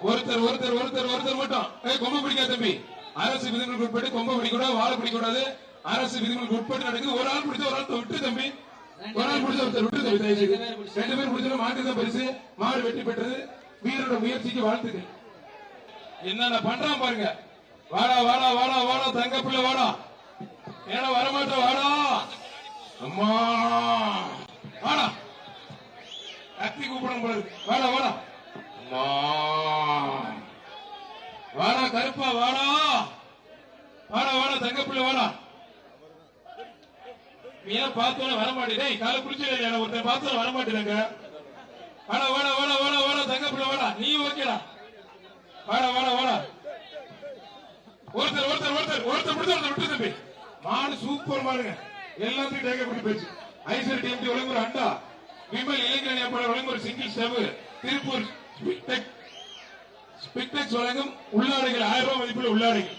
ஒருத்தர் ஒருத்தர் ஒருத்தர் ஒருத்தர் மட்டும் கொம்பு பிடிக்காத தம்பி. அரசு விதிகளுக்கு உட்பட்டு கொம்பு பிடிக்கூடாது, வாழை பிடிக்கூடாது. அரசு விதிகளுக்கு உட்பட்டு நடக்குது. ஒரு ஆள் பிடிச்ச ஒரு ஆள் விட்டு தம்பி, ஒரு ஆள் பிடிச்ச ஒருத்தர் விட்டு தம்பி. 2 பேர் பிடிச்சாலும் மாட்டு தான் பரிசு. மாடு வெற்றி பெற்றது. வீரோட முயற்சிக்கு வாழ்த்துக்கள். என்னென்ன பண்றான் பாருங்க. வாடா வாடா வாடா வாடா தங்க பிள்ளை வாடா. ஏன்னா வரமாட்ட வாடா. அம்மா வாடா. கத்தி கூப்பிடணும் போல இருக்கு. வாடா வாடா. அம்மா வாடா கருப்பா வாடா. வாடா வாடா தங்க பிள்ளை வாடா. நீ ஏன் பார்த்தோன்னு வரமாட்டேன். காலை குடிச்சு ஒருத்தர் பார்த்தோன்னு வரமாட்டேங்க. வாடா வாடா வாடா வாடா வாடா தங்க பிள்ளை வாடா. நீ ஓகேடா. வாடா வாடா வாடா. ஒருத்தர் ஒருத்தர் ஒருத்தர் ஒருத்தர் பிடிச்ச ஒருத்தர் விட்டு தம்பி. மாடு சூப்பர் மாடுங்க. எல்லாத்தையும் டேக்க பண்ணி போச்சு. ஐசர் டிஎம்டி வழங்கும் ஒரு அண்டா. விமல் இளைஞர் ஏற்பாடு வழங்கும் ஒரு சிங்கிள் ஸ்டவ். திருப்பூர் ஸ்பிக்டெக்ஸ் வழங்கும் உள்ளாடைகள் 1000 ரூபாய் மதிப்புள்ள உள்ளாடைகள்.